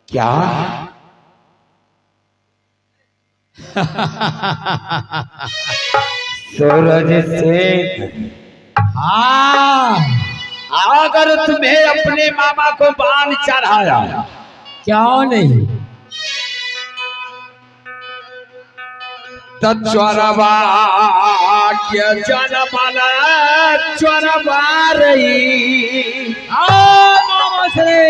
क्या? सूरज सिंह, हाँ, अगर तुम्हें अपने मामा को बाण चढ़ाया क्यों नहीं? तो चोरवा के जनमाला चोरवा रही। मामा श्री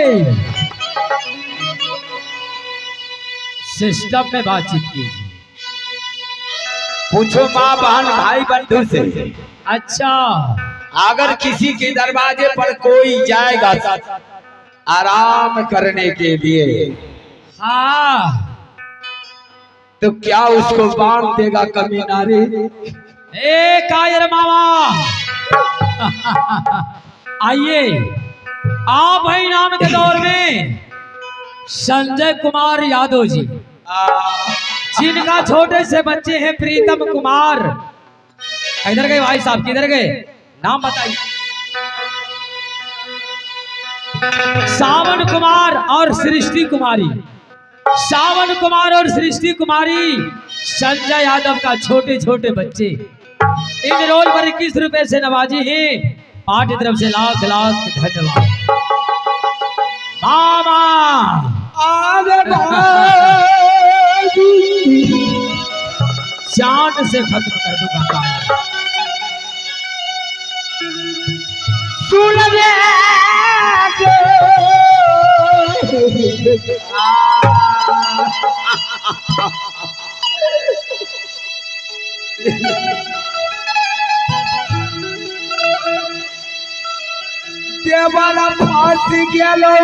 सिस्टम में बातचीत कीजिए। पूछो माँ बहन भाई बंधु से, अच्छा, अगर किसी के दरवाजे पर कोई जाएगा आराम करने के लिए, हाँ, तो क्या उसको बांध देगा कमीना रे? ए कायर मामा, आइए। आप है नाम के दौर में संजय कुमार यादव जी, जिनका छोटे से बच्चे हैं प्रीतम कुमार। इधर गए भाई साहब, किधर गए? नाम बताइए। सावन कुमार और सृष्टि कुमारी। सावन कुमार और सृष्टि कुमारी संजय यादव का छोटे छोटे बच्चे। इन रोज पर 21 रुपए से नवाजी हैं। पार्टी तरफ से लाख लाख धन्यवाद। मामा चांद से खत्म कर दूंगा काम। देवरा फांस गेलो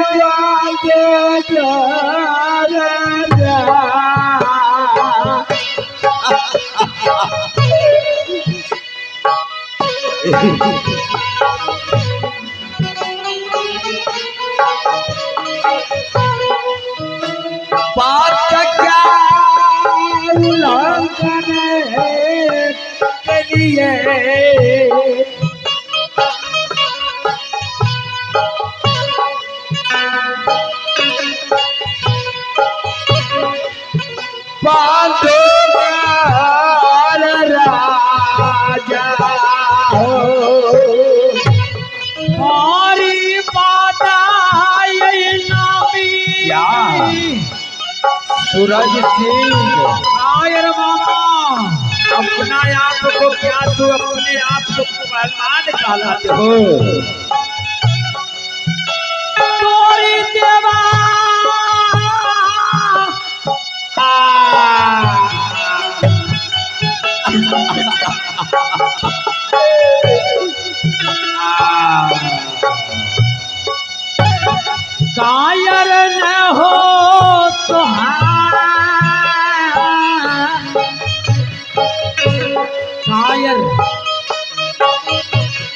बात क्या उल्लंघन के लिए राजा हो। हमारी माता ये नामी क्या? सूरज सिंह, कायर मामा, अपना आप को क्या तू अपने आप को पहलवान कहलाते हो? तोरी देवा कायर न हो तो कायर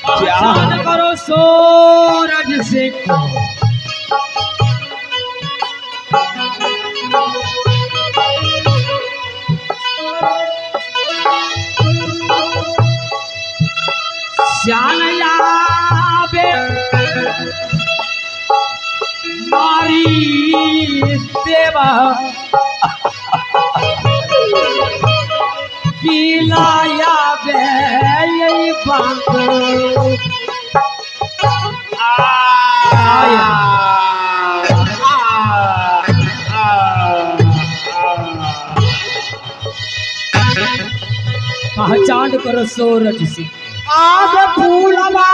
पहचान करो सूरज से को। श्यानया बे मारी देवा किलाया बे यही बात पहचान करो सूरज से। आग फूलवा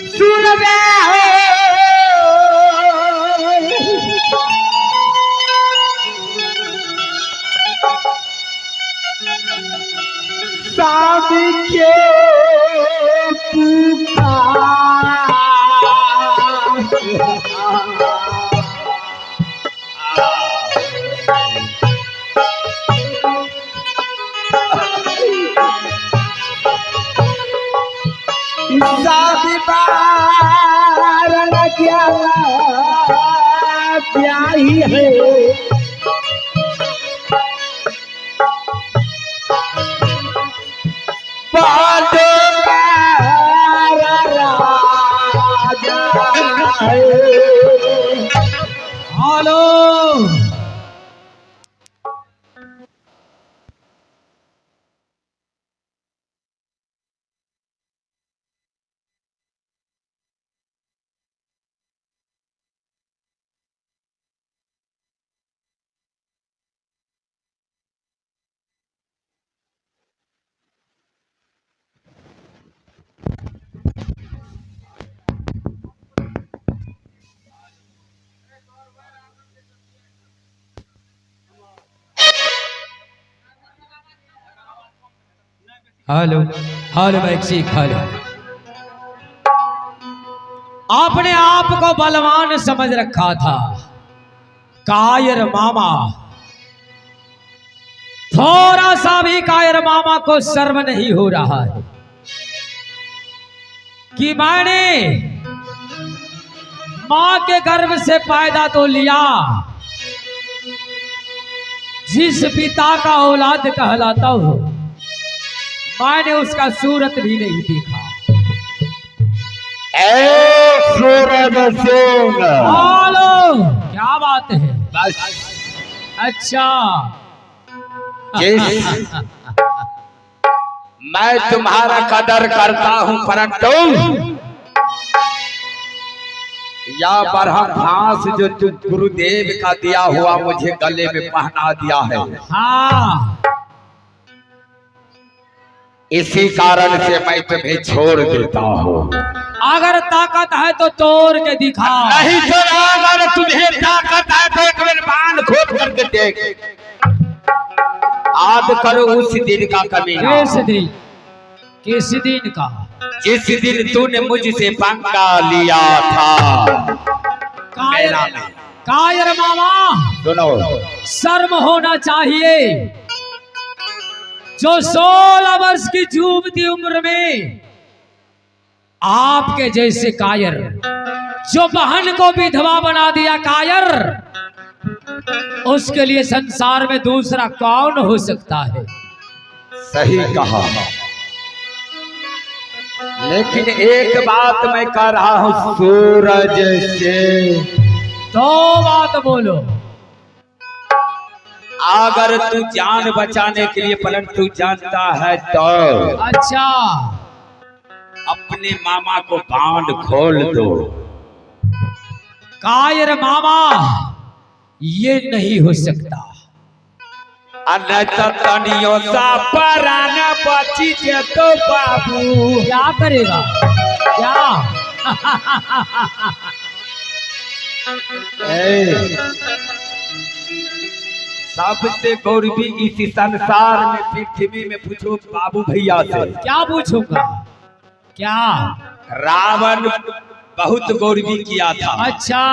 सुनबे शादी के क्या प्यारी है hello. Hello hello maxi hello. आपने आप को बलवान समझ रखा था, कायर मामा। थोड़ा सा भी कायर मामा को शर्म नहीं हो रहा है कि मैंने मां के गर्भ से पैदा तो लिया, जिस पिता का औलाद कहलाता हो, मैंने उसका सूरत भी नहीं देखा। सूरज सिंह, हेलो, क्या बात है? बस अच्छा। मैं तुम्हारा कदर करता हूं, परंतु या बरहम घास जो तुम गुरुदेव का दिया हुआ मुझे गले में पहना दिया है, हाँ, इसी कारण से मैं तुम्हें छोड़ देता हूँ। अगर ताकत है तो तोड़ के दिखा। नहीं तो अगर तुम्हें ताकत है तो एक बार बांध खोद करके देख। याद करो उस दिन का कमीना। किस दिन का? जिस दिन तूने मुझसे पंगा लिया था मेला में। कायर मामा, सुनो, शर्म होना चाहिए। जो 16 वर्ष की झूमती उम्र में आपके जैसे कायर, जो बहन को विधवा बना दिया कायर, उसके लिए संसार में दूसरा कौन हो सकता है? सही कहा, लेकिन एक बात मैं कह रहा हूं सूरज से। तो बात बोलो। अगर तू जान बचाने के लिए, परंतु जानता है तो अच्छा, अपने मामा को बांध खोल दो। कायर मामा, ये नहीं हो सकता। तनियों सा पराना बची तो बाबू क्या करेगा? क्या? सबसे गौरवी इस संसार में, पृथ्वी में पूछो बाबू भैया से। क्या पूछूंगा? क्या? रावण बहुत गौरवी किया था। अच्छा,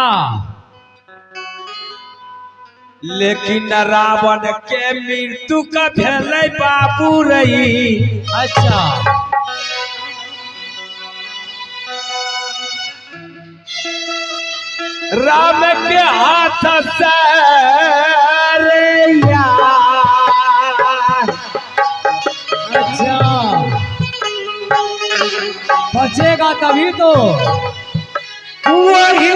लेकिन रावण के मृत्यु का भेले बाबू रही। अच्छा, राम के हाथ से अच्छा, बचेगा तभी तो। वही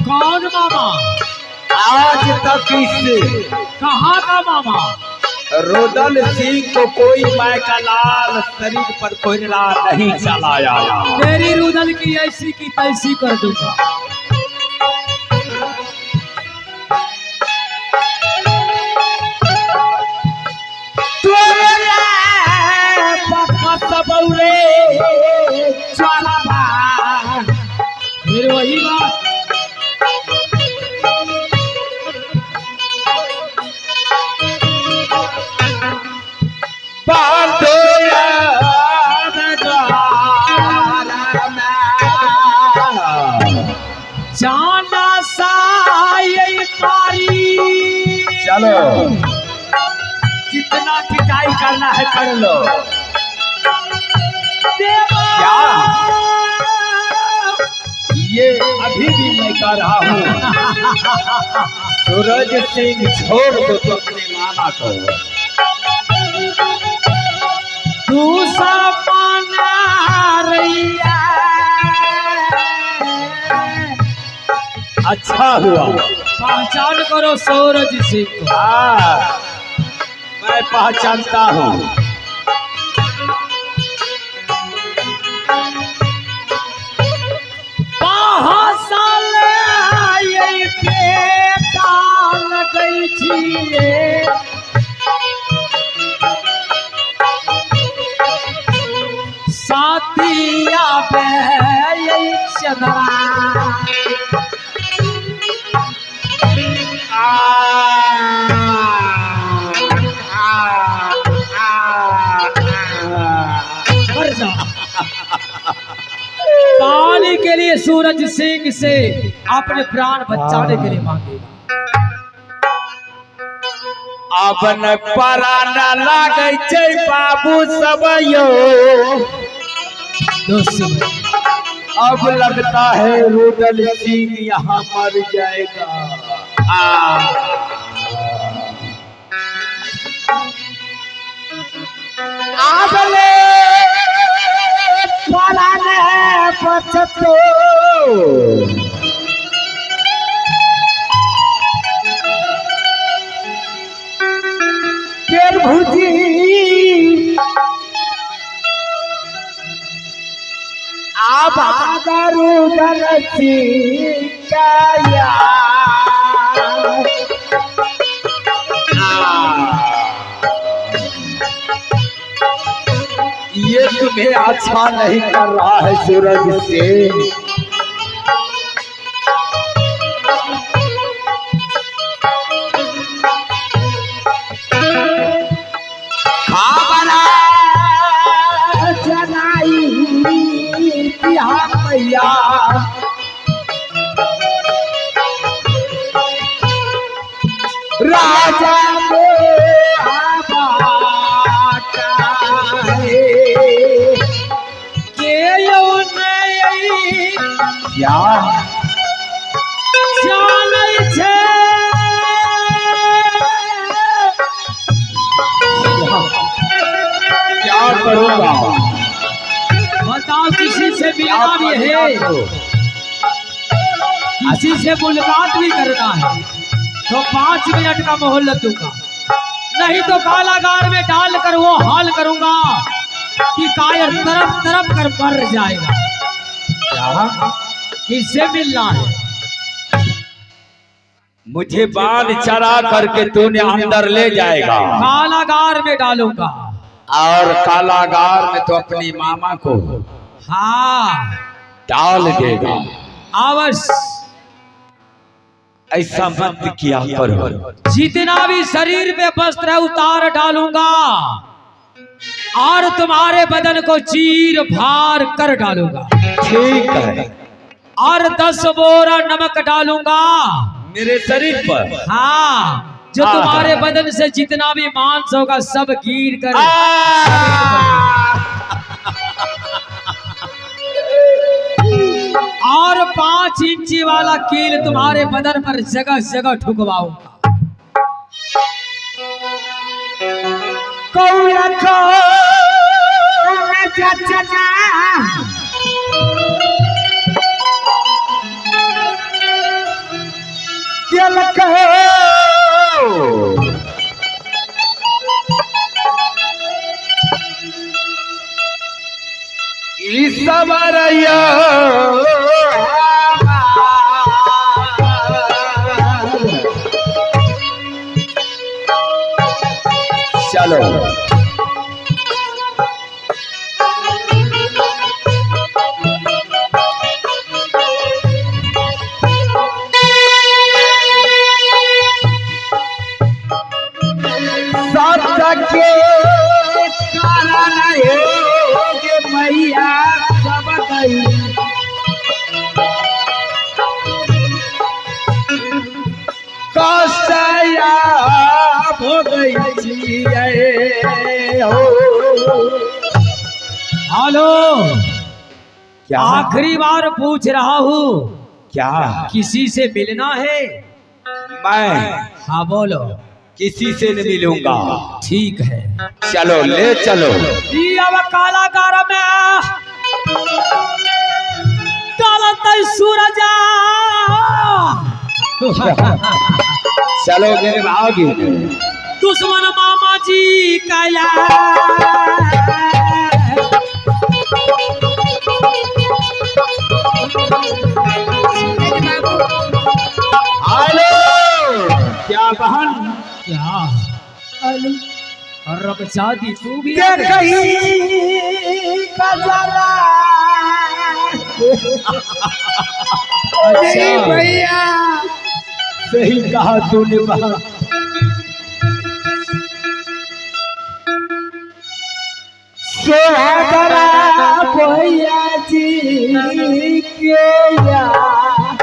कौन मामा? आज तक इस कहाँ का मामा? रुदल सिंह को कोई माय का लाल शरीर पर कोई लाल नहीं चलाया। तेरी रुदल की ऐसी की तैसी कर दूंगा। फिर वही बात। करना है कर लो। क्या ये अभी भी मैं कर रहा हूँ। सूरज सिंह छोड़ दो तो अपने मामा को। दूसरा पाना रैया अच्छा हुआ पहचान करो सूरज सिंह को। हाँ, मैं पहचानता हूँ। साथिया चंद्रा पानी के लिए सूरज सिंह से अपने प्राण बचाने के लिए मांगे। अब न पराना लागे छै बाबू सब यो। अब लगता है रुदल सिंह यहाँ मर जाएगा। आबले पराने बचतो पेड़ भुजी आप आगरू गलती काया। ये तुम्हें अच्छा नहीं कर रहा है सूरज सिंह। मैया राजा क्या क्या करूँगा बताओ। किसी से मिलना भी है, किसी से मुलाकात भी करना है तो 5 मिनट का मोहल्लत का, नहीं तो कालागार में डाल कर वो हाल करूंगा कि कायर तरफ तरफ कर मर जाएगा। क्या किससे मिलना है? मुझे बांध चरा करके तूने अंदर ले जाएगा। कालागार में डालूंगा और कालागार में तो अपनी मामा को हाँ डाल देगा। अवश्य ऐसा मत किया करो। जितना भी शरीर पे वस्त्र है उतार डालूंगा और तुम्हारे बदन को चीर फाड़ कर डालूंगा। ठीक है। और 10 बोरा नमक डालूंगा मेरे शरीर पर। हाँ, जो तुम्हारे बदन से जितना भी मांस होगा सब गिर कर और 5 इंची वाला कील तुम्हारे बदन पर जगह जगह ठुकवाऊंगा। चलो के कारण होगे मैया सब गई। कष्ट हो गई हो। हेलो, क्या आखिरी बार पूछ रहा हूँ, क्या किसी से मिलना है? मैं हाँ बोलो। किसी से नहीं मिलूंगा। ठीक है, चलो ले चलो। ये अब कालाकार में कालत सूरज चलो मेरे भागी। दुश्मन मामा जी कया हेलो, क्या बहन? क्या और रब शादी तू भी क्या कहीं का जरा। नहीं भैया, सही कहा तूने बहन। सोहरा भैया जी के यार।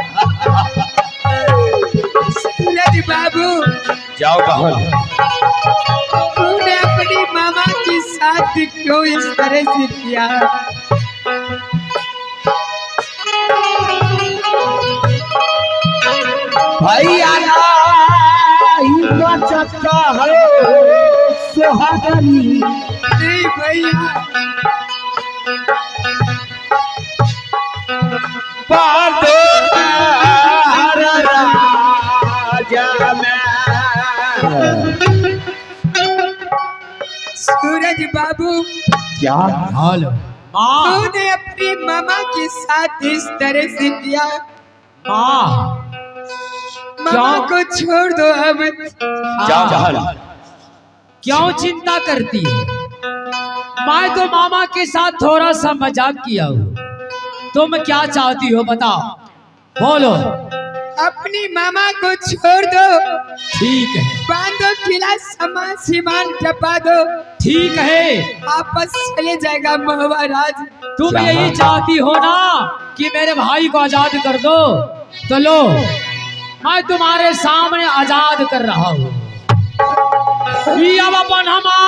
सूरज बाबू, जाओ बहन। तूने अपनी मामा के साथ क्यों इस तरह से किया? भैया चक्का है सोहागरी। नहीं भैया, बांधो राजा में। सूरज बाबू, क्या हेलो माँ, तूने अपनी मामा के साथ इस तरह से किया। माँ मामा को छोड़ दो अब। जाओ बहन। क्यों चिंता करती है? मैं तो मामा के साथ थोड़ा सा मजाक किया हूँ। तुम क्या चाहती हो बताओ, बोलो। अपनी मामा को छोड़ दो, ठीक है, बांधो किला, सामान टपा दो, ठीक है, वापस चले जाएगा महाराज। तुम क्या? यही चाहती हो ना कि मेरे भाई को आजाद कर दो? तो लो, मैं तुम्हारे सामने आजाद कर रहा हूँ। अब अपन हमा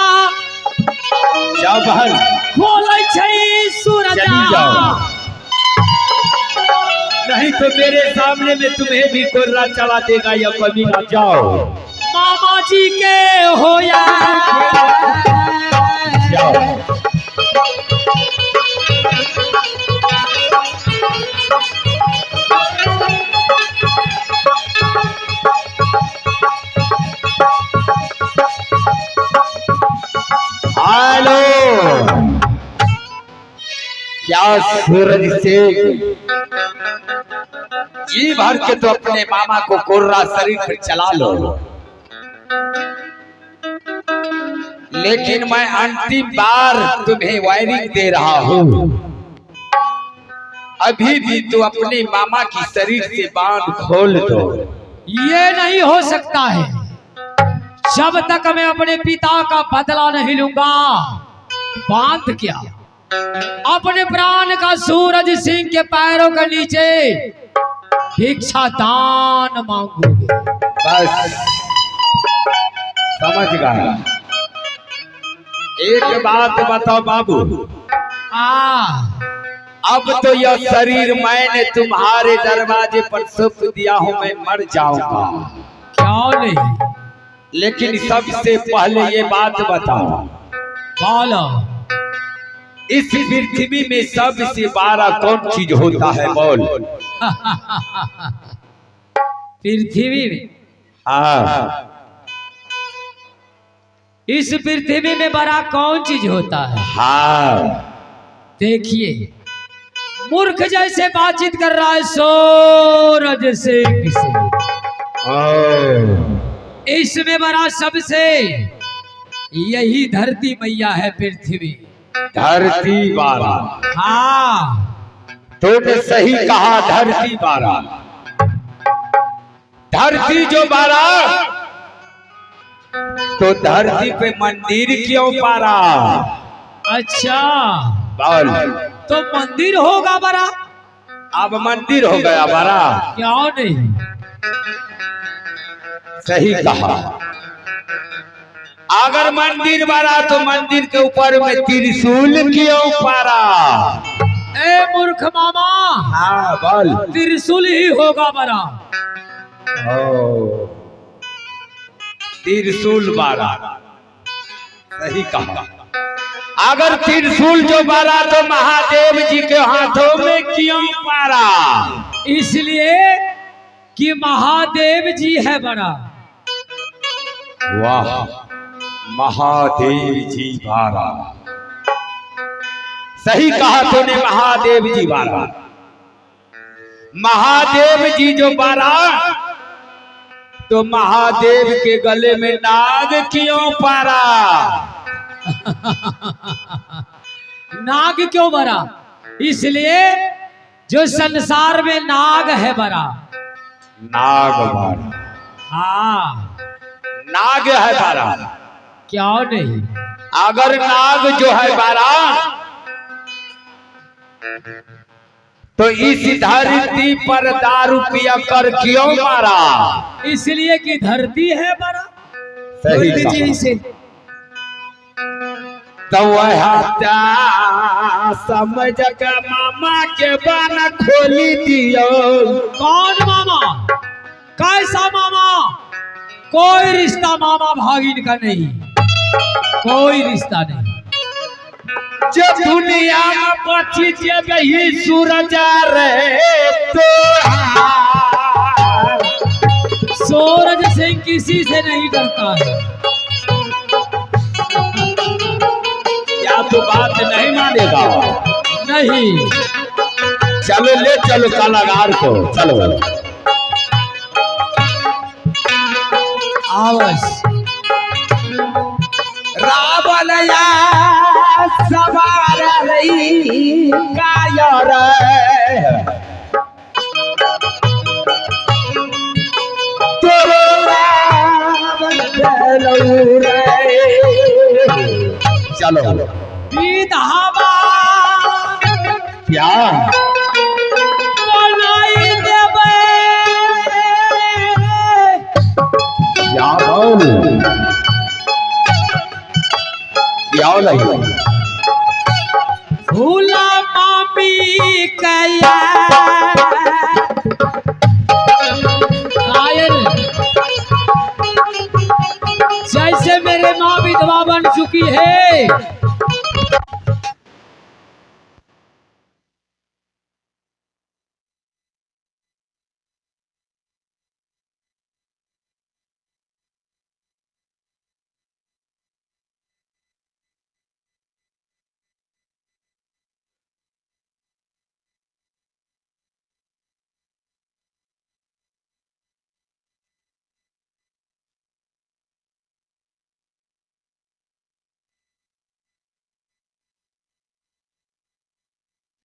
जाओ बहन। खोले छै सूरज। चली जाओ। नहीं तो मेरे सामने में तुम्हें भी कोर्रा चला देगा या कभी ना। जाओ मामा जी के होया। जाओ। हेलो, क्या सूरज से जी भर के तो अपने मामा को कोर्रा शरीर पर चला लो, लेकिन मैं अंतिम बार तुम्हें वायरिंग दे रहा हूँ। अभी भी तो अपने मामा की शरीर से बांध खोल दो। ये नहीं हो सकता है। जब तक मैं अपने पिता का बदला नहीं लूंगा, बांध क्या, अपने प्राण का सूरज सिंह के पैरों के नीचे भिक्षा दान मांगूंगी। बस समझ गया। एक बात बताओ बाबू, अब तो यह शरीर मैंने तुम्हारे दरवाजे पर सौंप दिया हूँ। मैं मर जाऊंगा, क्यों नहीं? लेकिन सबसे पहले ये बात बताओ, बोलो। इस पृथ्वी में सबसे बड़ा कौन चीज होता है? बोल। पृथ्वी में? हाँ, इस पृथ्वी में बड़ा कौन चीज होता है? हाँ। देखिए, मूर्ख जैसे बातचीत कर रहा है सूरज से किसे। इसमें बड़ा सबसे यही धरती मैया है, पृथ्वी। धरती बारा। हाँ, तूने सही कहा, धरती बारा। धरती जो बारा, तो धरती पे मंदिर क्यों पारा? अच्छा, बोल। तो मंदिर होगा बड़ा। अब मंदिर हो गया बारा। क्यों नहीं? सही कहा। अगर मंदिर बना तो मंदिर के ऊपर में त्रिशूल क्यों पारा? ए मूर्ख मामा, हाँ बोल। त्रिशूल ही होगा बड़ा। त्रिशूल बारा, सही कहा। अगर त्रिशूल जो बारा तो महादेव जी के हाथों में क्यों पारा? इसलिए कि महादेव जी है बड़ा। वाह, महादेव जी बारा, सही कहा तूने, महादेव जी बारा। महादेव जी जो बारा तो महादेव के गले में नाग क्यों पारा? नाग क्यों बड़ा? इसलिए जो संसार में नाग है बड़ा। नाग बारा, हाँ, नाग है बारा। क्यों नहीं? अगर नाग जो है बारा तो इस धरती पर दारू पिया कर क्यों मारा? इसलिए कि धरती है बड़ा। सही बोल दीजिए कहा। इसे। तो वह समझ के मामा के बाना खोली दियो। कौन मामा? कैसा मामा? कोई रिश्ता मामा भागिन का नहीं, कोई रिश्ता नहीं। जो दुनिया में बची जब ही सूरज रे तो सूरज से किसी से नहीं डरता है। क्या तो बात नहीं मानेगा? नहीं। चलो ले चलो कलाकार को, चलो आवस रावण या सवार रही कायर तोरो रावण चलो रे। चलो विधवा क्या बनाई देवे। क्या बोल, क्या नहीं? भूला मामी कया कायर, जैसे मेरे माँ विधवा बन चुकी है